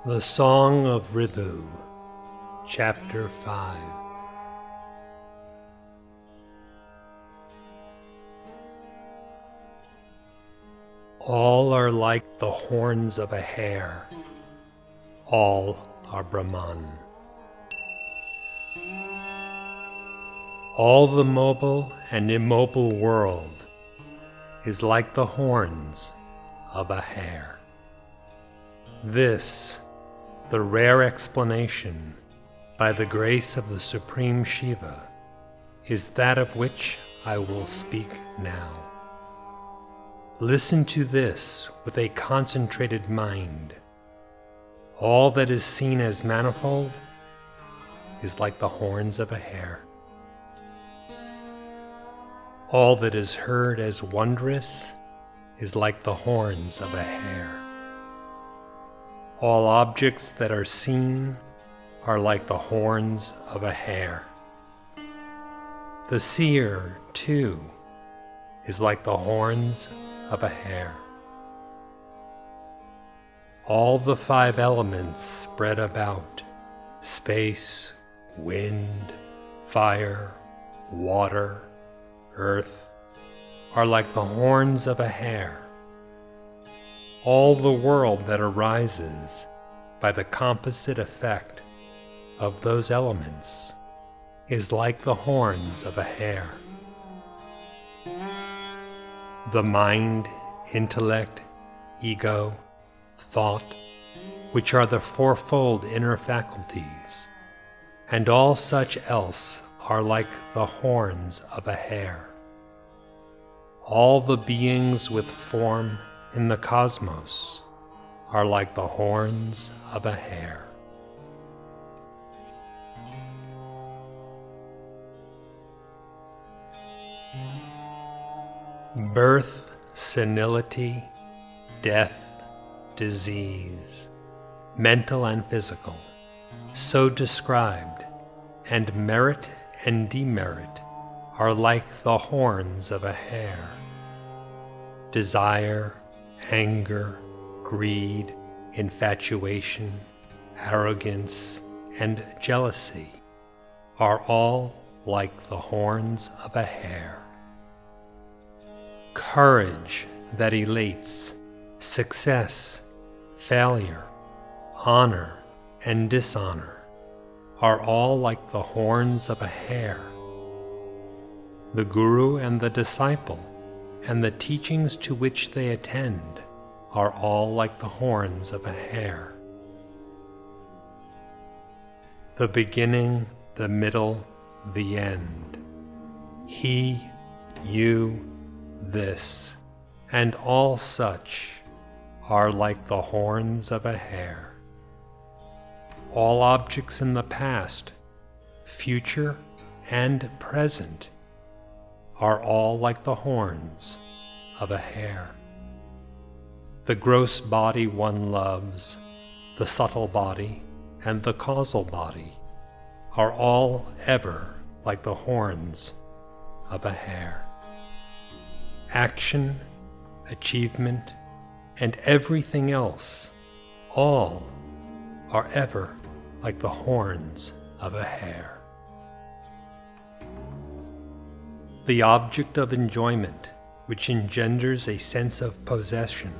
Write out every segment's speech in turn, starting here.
The Song of Ribhu, Chapter 5. All are like the horns of a hare. All are Brahman. All the mobile and immobile world is like the horns of a hare. This, the rare explanation, by the grace of the Supreme Shiva, is that of which I will speak now. Listen to this with a concentrated mind. All that is seen as manifold is like the horns of a hare. All that is heard as wondrous is like the horns of a hare. All objects that are seen are like the horns of a hare. The seer, too, is like the horns of a hare. All the five elements spread about, space, wind, fire, water, earth, are like the horns of a hare. All the world that arises by the composite effect of those elements is like the horns of a hare. The mind, intellect, ego, thought, which are the fourfold inner faculties, and all such else are like the horns of a hare. All the beings with form in the cosmos are like the horns of a hare. Birth, senility, death, disease, mental and physical, so described, and merit and demerit are like the horns of a hare. Desire, anger, greed, infatuation, arrogance, and jealousy are all like the horns of a hare. Courage that elates, success, failure, honor, and dishonor are all like the horns of a hare. The guru and the disciple and the teachings to which they attend are all like the horns of a hare. The beginning, the middle, the end. He, you, this, and all such are like the horns of a hare. All objects in the past, future, and present are all like the horns of a hare. The gross body one loves, the subtle body, and the causal body are all ever like the horns of a hare. Action, achievement, and everything else, all are ever like the horns of a hare. The object of enjoyment, which engenders a sense of possession,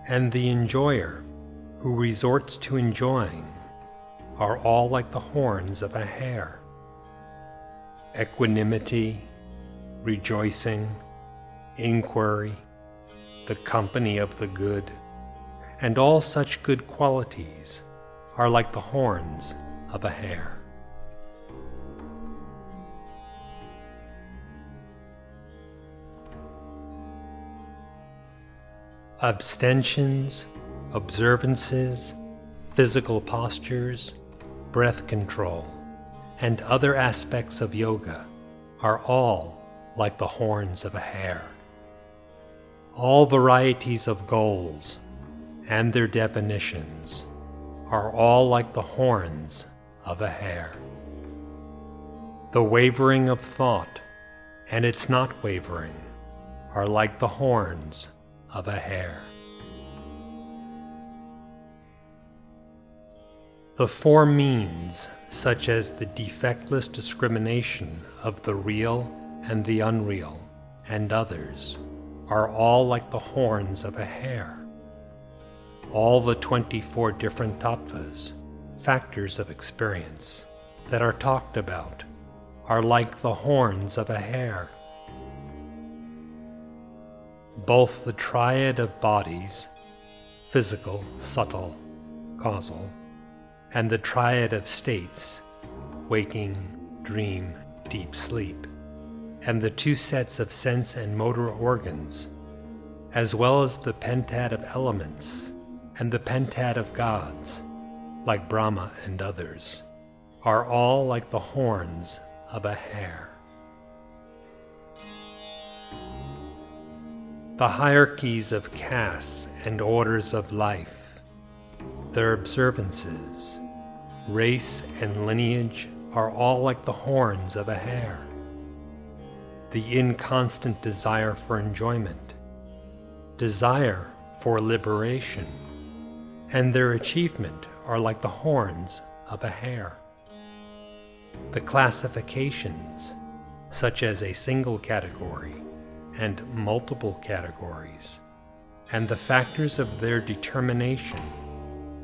and the enjoyer who resorts to enjoying are all like the horns of a hare. Equanimity, rejoicing, inquiry, the company of the good, and all such good qualities are like the horns of a hare. Abstentions, observances, physical postures, breath control, and other aspects of yoga are all like the horns of a hare. All varieties of goals and their definitions are all like the horns of a hare. The wavering of thought and its not wavering are like the horns of a hare. The four means, such as the defectless discrimination of the real and the unreal, and others, are all like the horns of a hare. All the 24 different tattvas, factors of experience, that are talked about are like the horns of a hare. Both the triad of bodies, physical, subtle, causal, and the triad of states, waking, dream, deep sleep, and the two sets of sense and motor organs, as well as the pentad of elements and the pentad of gods, like Brahma and others, are all like the horns of a hare. The hierarchies of castes and orders of life, their observances, race and lineage are all like the horns of a hare. The inconstant desire for enjoyment, desire for liberation, and their achievement are like the horns of a hare. The classifications, such as a single category and multiple categories, and the factors of their determination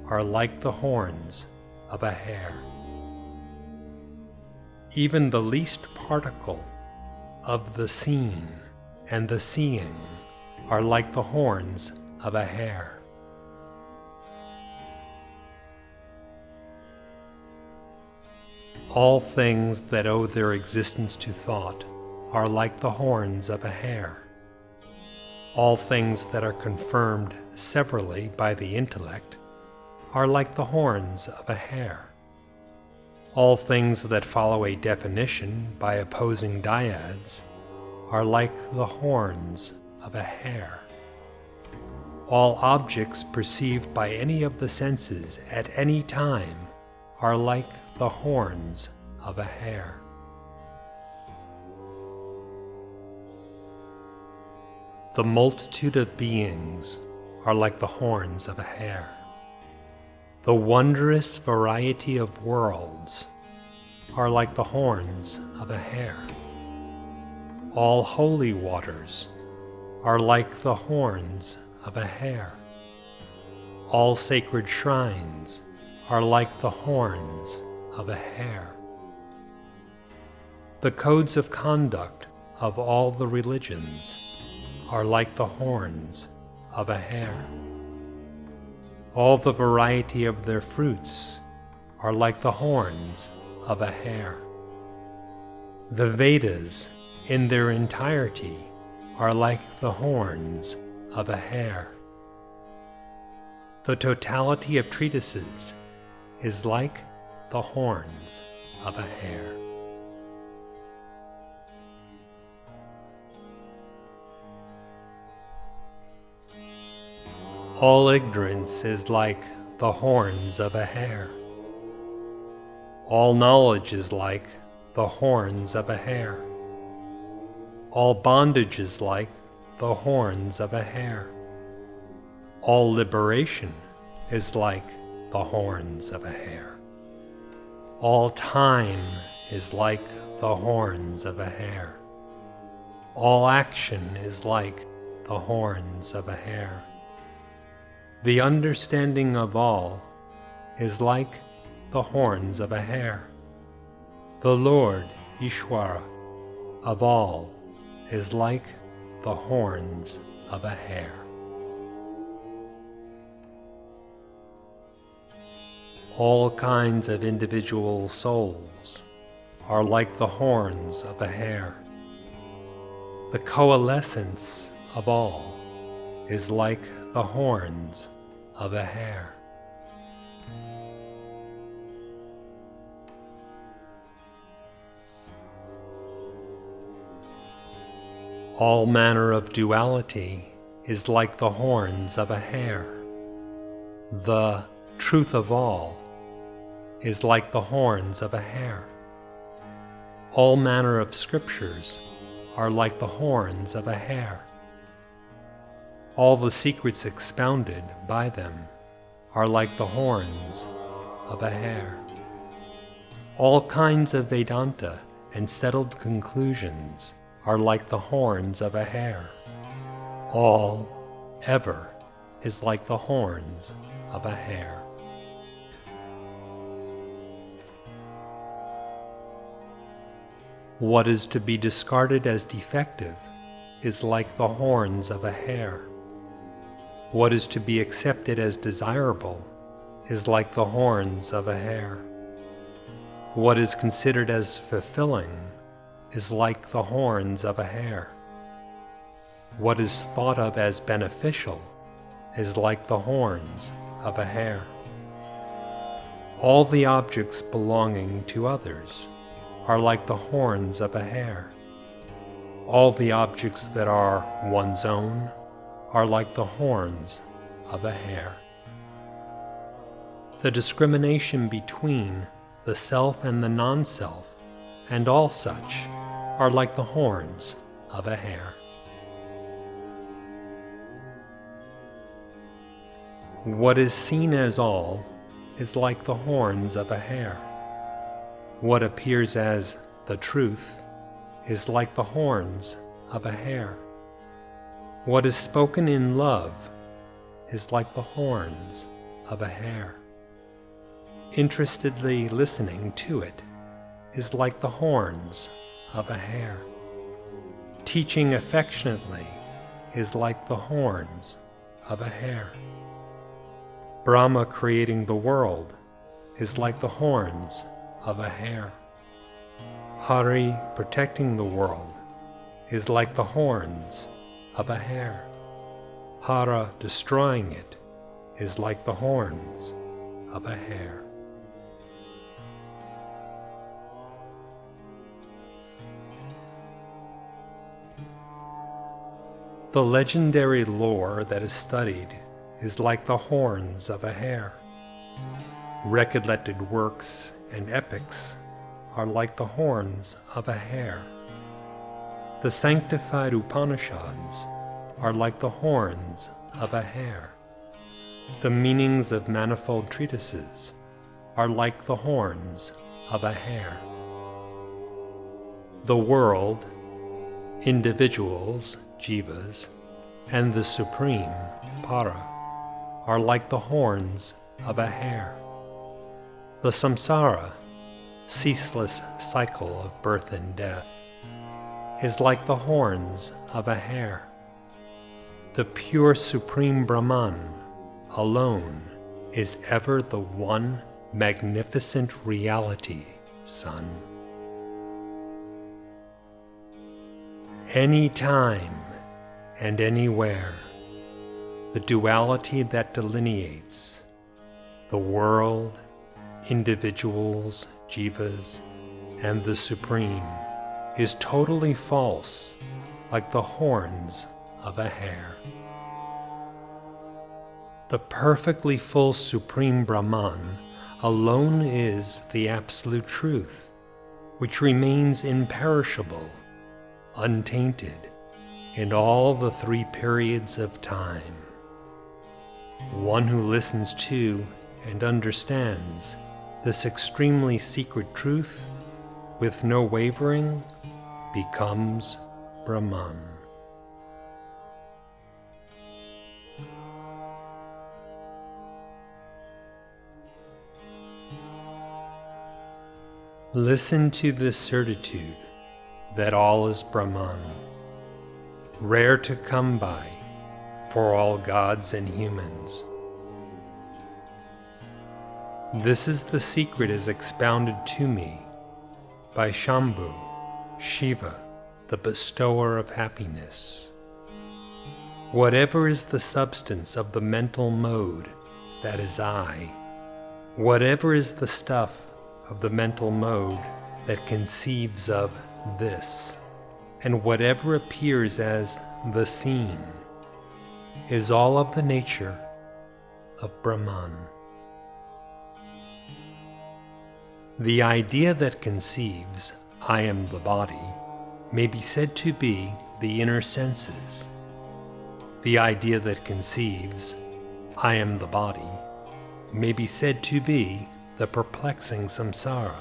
are like the horns of a hare. Even the least particle of the seen and the seeing are like the horns of a hare. All things that owe their existence to thought are like the horns of a hare. All things that are confirmed severally by the intellect are like the horns of a hare. All things that follow a definition by opposing dyads are like the horns of a hare. All objects perceived by any of the senses at any time are like the horns of a hare. The multitude of beings are like the horns of a hare. The wondrous variety of worlds are like the horns of a hare. All holy waters are like the horns of a hare. All sacred shrines are like the horns of a hare. The codes of conduct of all the religions are like the horns of a hare. All the variety of their fruits are like the horns of a hare. The Vedas in their entirety are like the horns of a hare. The totality of treatises is like the horns of a hare. All ignorance is like the horns of a hare. All knowledge is like the horns of a hare. All bondage is like the horns of a hare. All liberation is like the horns of a hare. All time is like the horns of a hare. All action is like the horns of a hare. The understanding of all is like the horns of a hare. The Lord, Ishvara, of all is like the horns of a hare. All kinds of individual souls are like the horns of a hare. The coalescence of all is like the horns of a hare. All manner of duality is like the horns of a hare. The truth of all is like the horns of a hare. All manner of scriptures are like the horns of a hare. All the secrets expounded by them are like the horns of a hare. All kinds of Vedanta and settled conclusions are like the horns of a hare. All, ever, is like the horns of a hare. What is to be discarded as defective is like the horns of a hare. What is to be accepted as desirable is like the horns of a hare. What is considered as fulfilling is like the horns of a hare. What is thought of as beneficial is like the horns of a hare. All the objects belonging to others are like the horns of a hare. All the objects that are one's own are like the horns of a hare. The discrimination between the self and the non-self and all such are like the horns of a hare. What is seen as all is like the horns of a hare. What appears as the truth is like the horns of a hare. What is spoken in love is like the horns of a hare. Interestedly listening to it is like the horns of a hare. Teaching affectionately is like the horns of a hare. Brahma creating the world is like the horns of a hare. Hare protecting the world is like the horns of a hare. Hara destroying it is like the horns of a hare. The legendary lore that is studied is like the horns of a hare. Recollected works and epics are like the horns of a hare. The sanctified Upanishads are like the horns of a hare. The meanings of manifold treatises are like the horns of a hare. The world, individuals, jivas, and the supreme, para, are like the horns of a hare. The samsara, ceaseless cycle of birth and death, is like the horns of a hare. The pure supreme Brahman alone is ever the one magnificent reality, son. Any time and anywhere, the duality that delineates the world, individuals, jivas, and the Supreme is totally false, like the horns of a hare. The perfectly full Supreme Brahman alone is the Absolute Truth, which remains imperishable, untainted, in all the three periods of time. One who listens to and understands this extremely secret truth with no wavering becomes Brahman. Listen to this certitude that all is Brahman, rare to come by for all gods and humans. This is the secret as expounded to me by Shambhu, Shiva, the bestower of happiness. Whatever is the substance of the mental mode, that is I. Whatever is the stuff of the mental mode that conceives of this, and whatever appears as the seen, is all of the nature of Brahman. The idea that conceives, I am the body, may be said to be the inner senses. The idea that conceives, I am the body, may be said to be the perplexing samsara.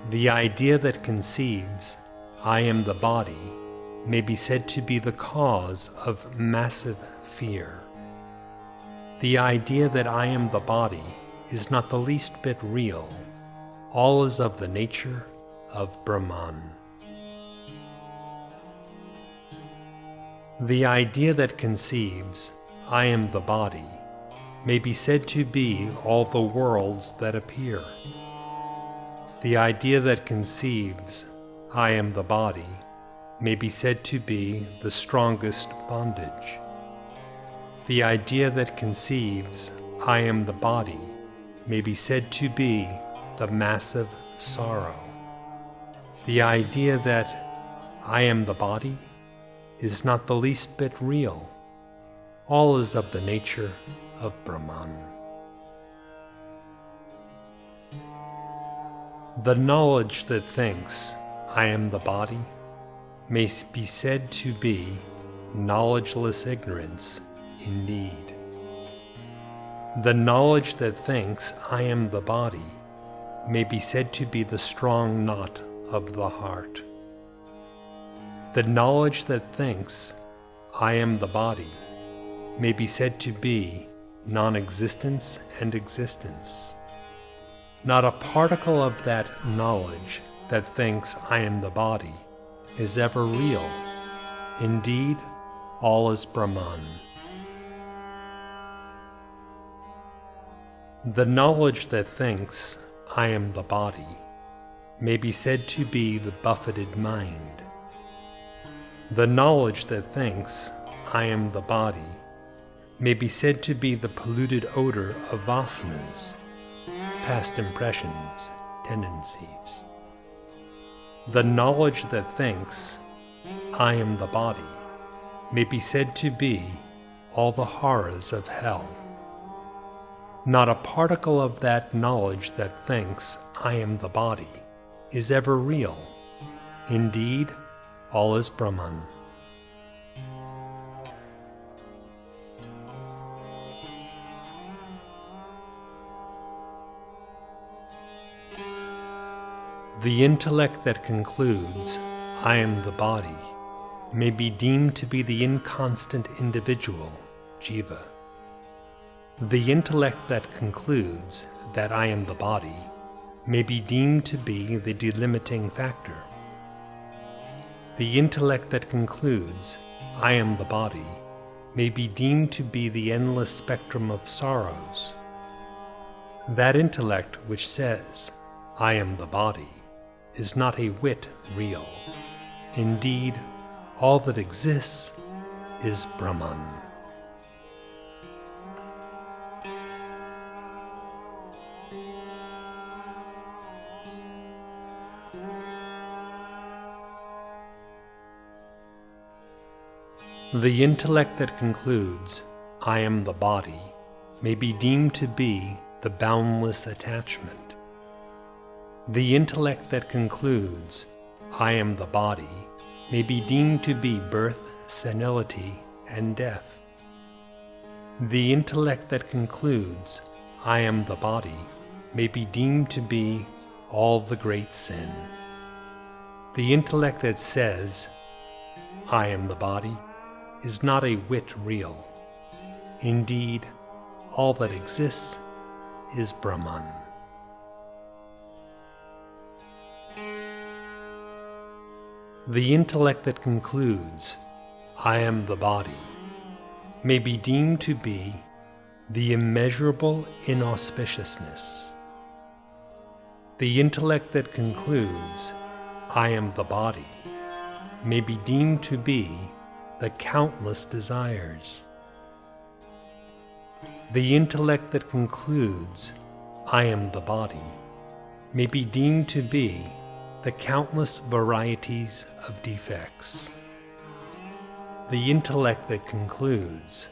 The idea that conceives, I am the body, may be said to be the cause of massive fear. The idea that I am the body is not the least bit real. All is of the nature of Brahman. The idea that conceives, I am the body, may be said to be all the worlds that appear. The idea that conceives, I am the body, may be said to be the strongest bondage. The idea that conceives, I am the body, may be said to be the massive sorrow. The idea that I am the body is not the least bit real. All is of the nature of Brahman. The knowledge that thinks, I am the body, may be said to be knowledgeless ignorance indeed. The knowledge that thinks, I am the body, may be said to be the strong knot of the heart. The knowledge that thinks, I am the body, may be said to be non-existence and existence. Not a particle of that knowledge that thinks I am the body is ever real. Indeed, all is Brahman. The knowledge that thinks I am the body may be said to be the buffeted mind. The knowledge that thinks I am the body may be said to be the polluted odor of vasanas, past impressions, tendencies. The knowledge that thinks, I am the body, may be said to be all the horrors of hell. Not a particle of that knowledge that thinks, I am the body, is ever real. Indeed, all is Brahman. The intellect that concludes, I am the body, may be deemed to be the inconstant individual, jiva. The intellect that concludes that I am the body may be deemed to be the delimiting factor. The intellect that concludes, I am the body, may be deemed to be the endless spectrum of sorrows. That intellect which says, I am the body, is not a whit real. Indeed, all that exists is Brahman. The intellect that concludes, I am the body, may be deemed to be the boundless attachment. The intellect that concludes, I am the body, may be deemed to be birth, senility, and death. The intellect that concludes, I am the body, may be deemed to be all the great sin. The intellect that says, I am the body, is not a whit real. Indeed, all that exists is Brahman. The intellect that concludes, I am the body, may be deemed to be the immeasurable inauspiciousness. The intellect that concludes, I am the body, may be deemed to be the countless desires. The intellect that concludes, I am the body, may be deemed to be the countless varieties of defects. The intellect that concludes,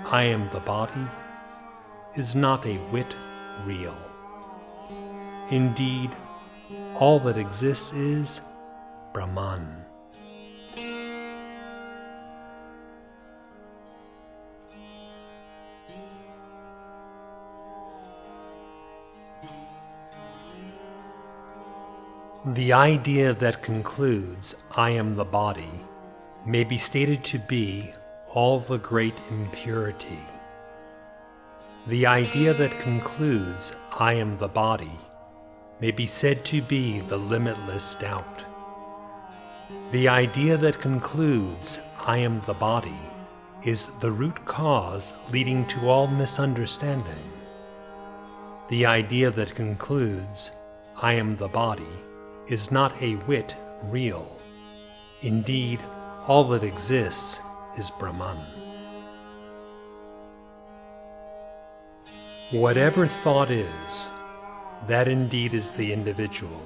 I am the body, is not a whit real. Indeed, all that exists is Brahman. The idea that concludes, I am the body, may be stated to be all the great impurity. The idea that concludes, I am the body, may be said to be the limitless doubt. The idea that concludes, I am the body, is the root cause leading to all misunderstanding. The idea that concludes, I am the body, is not a whit real. Indeed, all that exists is Brahman. Whatever thought is, that indeed is the individual,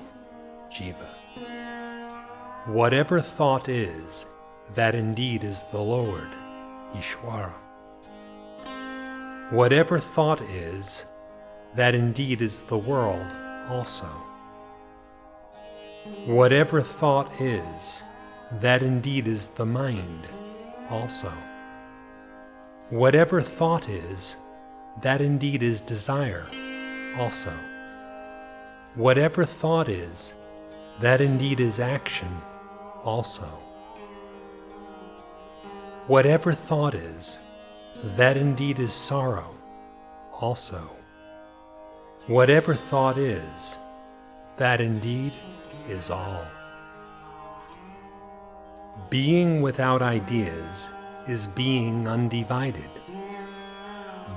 Jiva. Whatever thought is, that indeed is the Lord, Ishvara. Whatever thought is, that indeed is the world also. Whatever thought is, that indeed is the mind also. Whatever thought is, that indeed is desire also. Whatever thought is, that indeed is action also. Whatever thought is, that indeed is sorrow also. Whatever thought is, that indeed is all. Being without ideas is being undivided.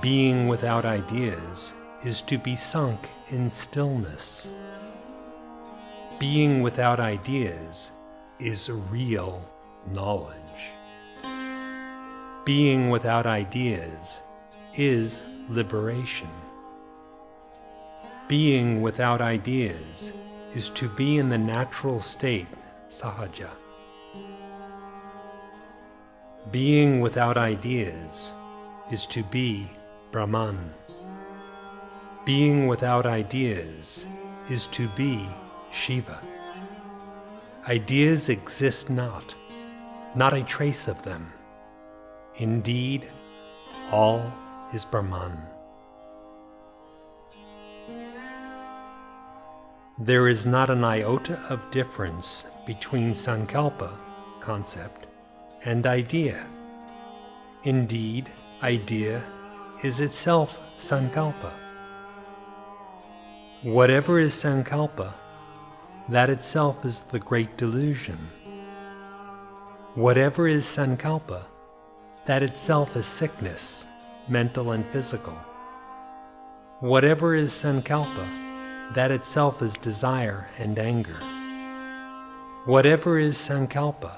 Being without ideas is to be sunk in stillness. Being without ideas is real knowledge. Being without ideas is liberation. Being without ideas is to be in the natural state, sahaja. Being without ideas is to be Brahman. Being without ideas is to be Shiva. Ideas exist not a trace of them. Indeed, all is Brahman. There is not an iota of difference between sankalpa, concept, and idea. Indeed, idea is itself sankalpa. Whatever is sankalpa, that itself is the great delusion. Whatever is sankalpa, that itself is sickness, mental and physical. Whatever is sankalpa, that itself is desire and anger. Whatever is sankalpa,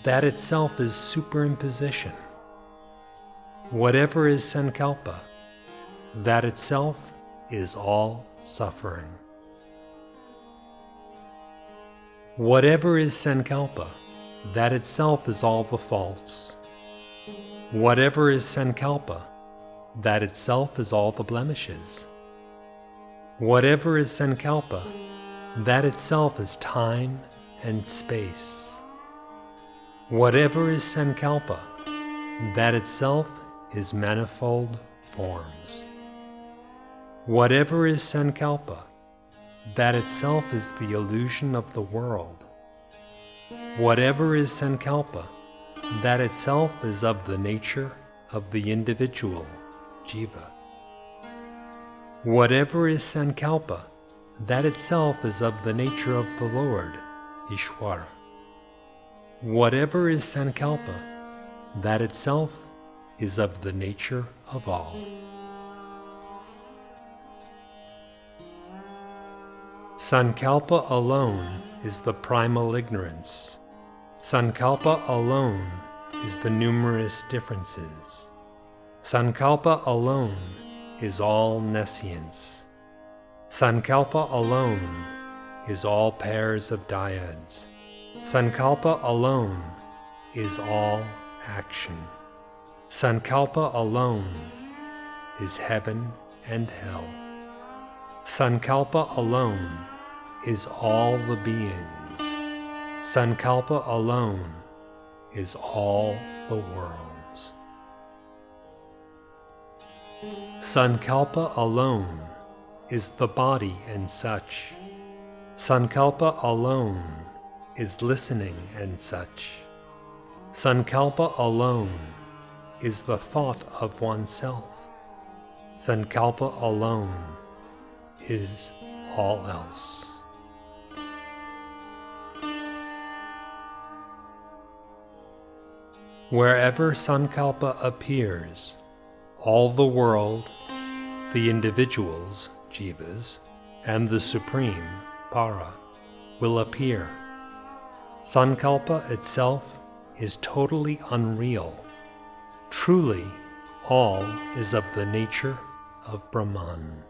that itself is superimposition. Whatever is sankalpa, that itself is all suffering. Whatever is sankalpa, that itself is all the faults. Whatever is sankalpa, that itself is all the blemishes. Whatever is sankalpa, that itself is time and space. Whatever is sankalpa, that itself is manifold forms. Whatever is sankalpa, that itself is the illusion of the world. Whatever is sankalpa, that itself is of the nature of the individual, jiva. Whatever is sankalpa, that itself is of the nature of the Lord, Ishvara. Whatever is sankalpa, that itself is of the nature of all. Sankalpa alone is the primal ignorance. Sankalpa alone is the numerous differences. Sankalpa alone is all nescience. Sankalpa alone is all pairs of dyads. Sankalpa alone is all action. Sankalpa alone is heaven and hell. Sankalpa alone is all the beings. Sankalpa alone is all the worlds. Sankalpa alone is the body and such. Sankalpa alone is listening and such. Sankalpa alone is the thought of oneself. Sankalpa alone is all else. Wherever Sankalpa appears, all the world, the individuals, jivas, and the Supreme, para, will appear. Sankalpa itself is totally unreal. Truly, all is of the nature of Brahman.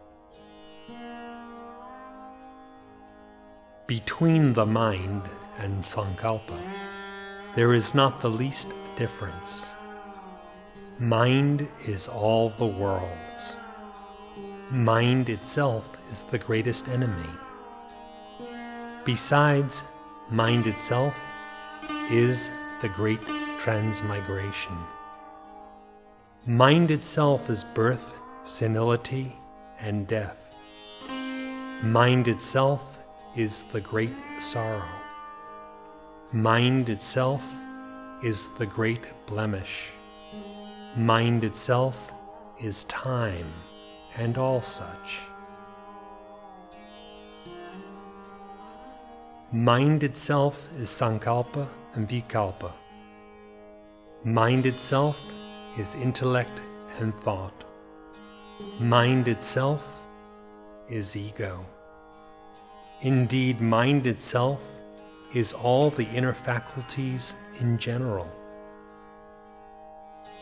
Between the mind and Sankalpa, there is not the least difference. Mind is all the worlds. Mind itself is the greatest enemy. Besides, mind itself is the great transmigration. Mind itself is birth, senility, and death. Mind itself is the great sorrow. Mind itself is the great blemish. Mind itself is time and all such. Mind itself is Sankalpa and Vikalpa. Mind itself is intellect and thought. Mind itself is ego. Indeed, mind itself is all the inner faculties in general.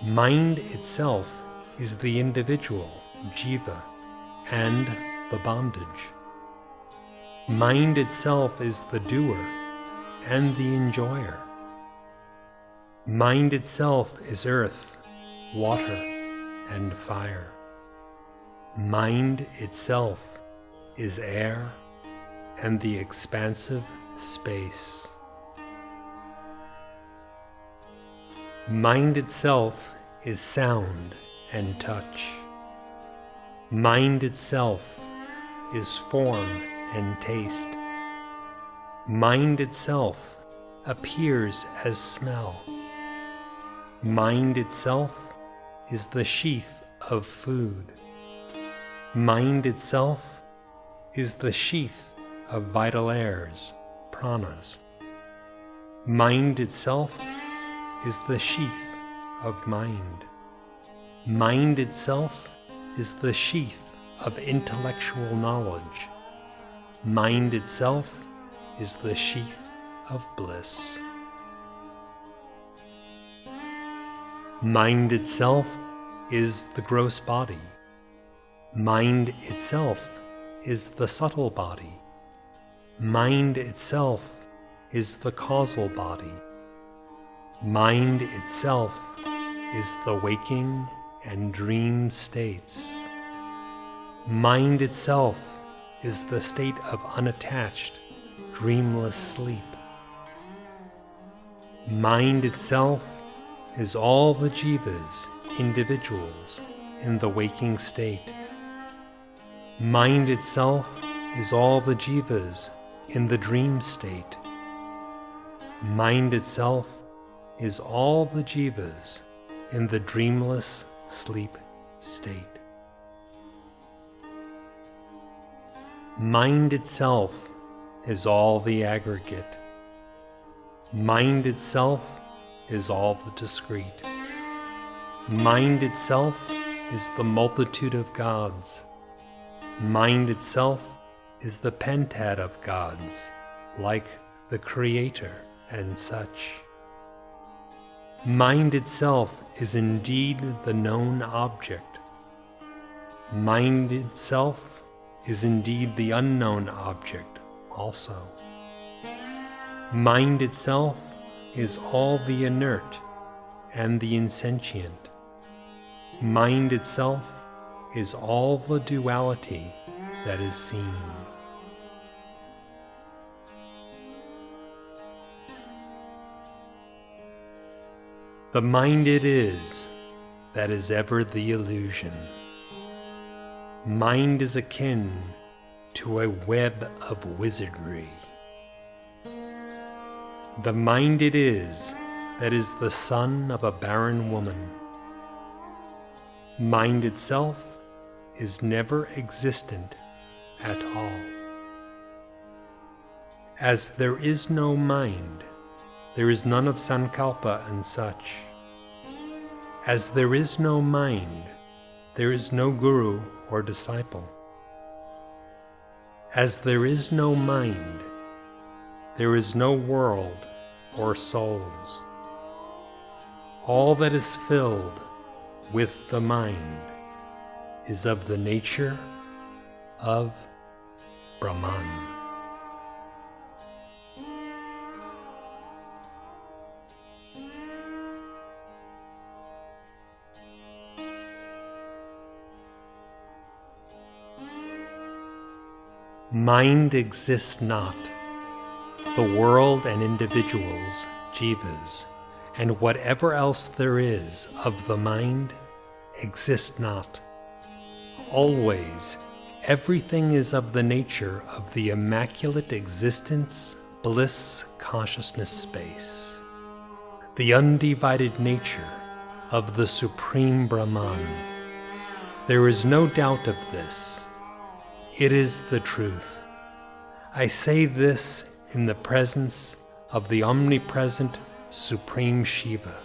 Mind itself is the individual, jiva, and the bondage. Mind itself is the doer and the enjoyer. Mind itself is earth, water, and fire. Mind itself is air and the expansive space. Mind itself is sound and touch. Mind itself is form and taste. Mind itself appears as smell. Mind itself is the sheath of food. Mind itself is the sheath of vital airs, pranas. Mind itself is the sheath of mind. Mind itself is the sheath of intellectual knowledge. Mind itself is the sheath of bliss. Mind itself is the gross body. Mind itself is the subtle body. Mind itself is the causal body. Mind itself is the waking and dream states. Mind itself is the state of unattached, dreamless sleep. Mind itself is all the jivas, individuals, in the waking state. Mind itself is all the jivas in the dream state. Mind itself is all the jivas in the dreamless sleep state. Mind itself is all the aggregate. Mind itself is all the discrete. Mind itself is the multitude of gods. Mind itself is the pentad of gods, like the Creator and such. Mind itself is indeed the known object. Mind itself is indeed the unknown object also. Mind itself is all the inert and the insentient. Mind itself is all the duality that is seen. The mind it is that is ever the illusion. Mind is akin to a web of wizardry. The mind it is that is the son of a barren woman. Mind itself is never existent at all. As there is no mind, there is none of Sankalpa and such. As there is no mind, there is no guru or disciple. As there is no mind, there is no world or souls. All that is filled with the mind is of the nature of Brahman. Mind exists not. The world and individuals, jivas, and whatever else there is of the mind exist not. Always, everything is of the nature of the immaculate existence, bliss, consciousness space, the undivided nature of the Supreme Brahman. There is no doubt of this. It is the truth. I say this in the presence of the omnipresent Supreme Shiva.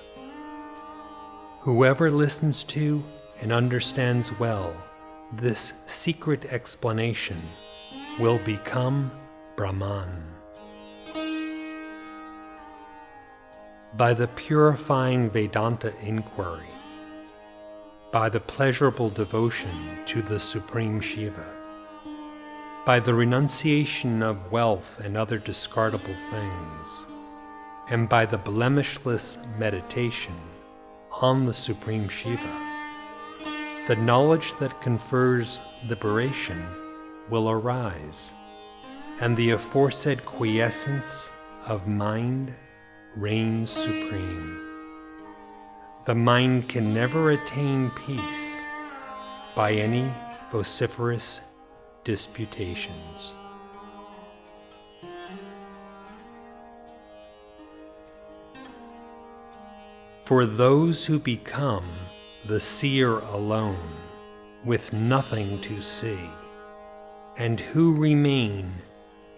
Whoever listens to and understands well this secret explanation will become Brahman. By the purifying Vedanta inquiry, by the pleasurable devotion to the Supreme Shiva, by the renunciation of wealth and other discardable things, and by the blemishless meditation on the Supreme Shiva, the knowledge that confers liberation will arise, and the aforesaid quiescence of mind reigns supreme. The mind can never attain peace by any vociferous disputations. For those who become the seer alone, with nothing to see, and who remain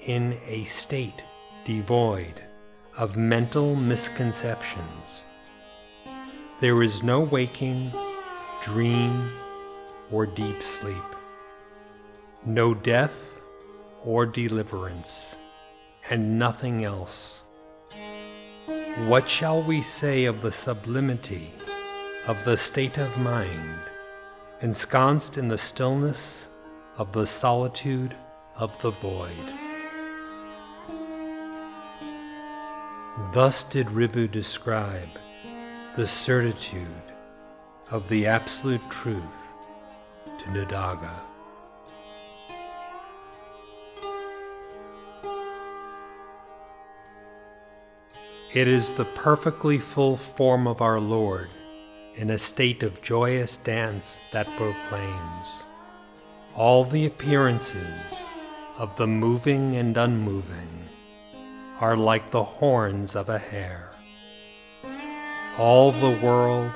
in a state devoid of mental misconceptions, there is no waking, dream, or deep sleep, no death or deliverance, and nothing else. What shall we say of the sublimity of the state of mind, ensconced in the stillness of the solitude of the void? Thus did Ribhu describe the certitude of the absolute truth to Nadaga. It is the perfectly full form of our Lord in a state of joyous dance that proclaims, all the appearances of the moving and unmoving are like the horns of a hare. All the world,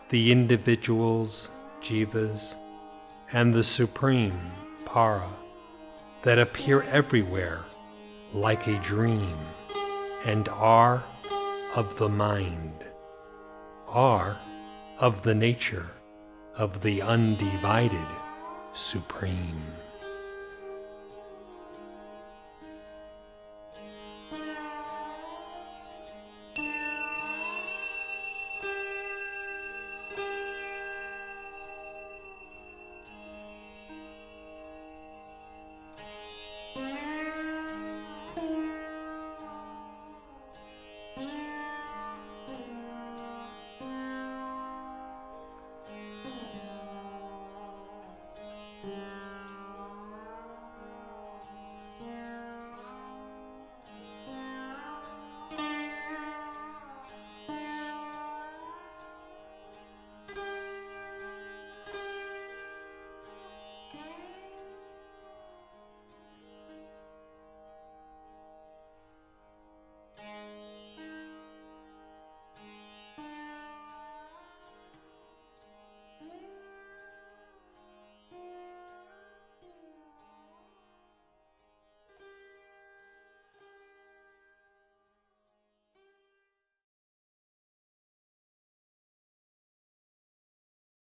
the individuals, jivas, and the Supreme, Para, that appear everywhere like a dream, and are of the mind, are of the nature of the undivided Supreme.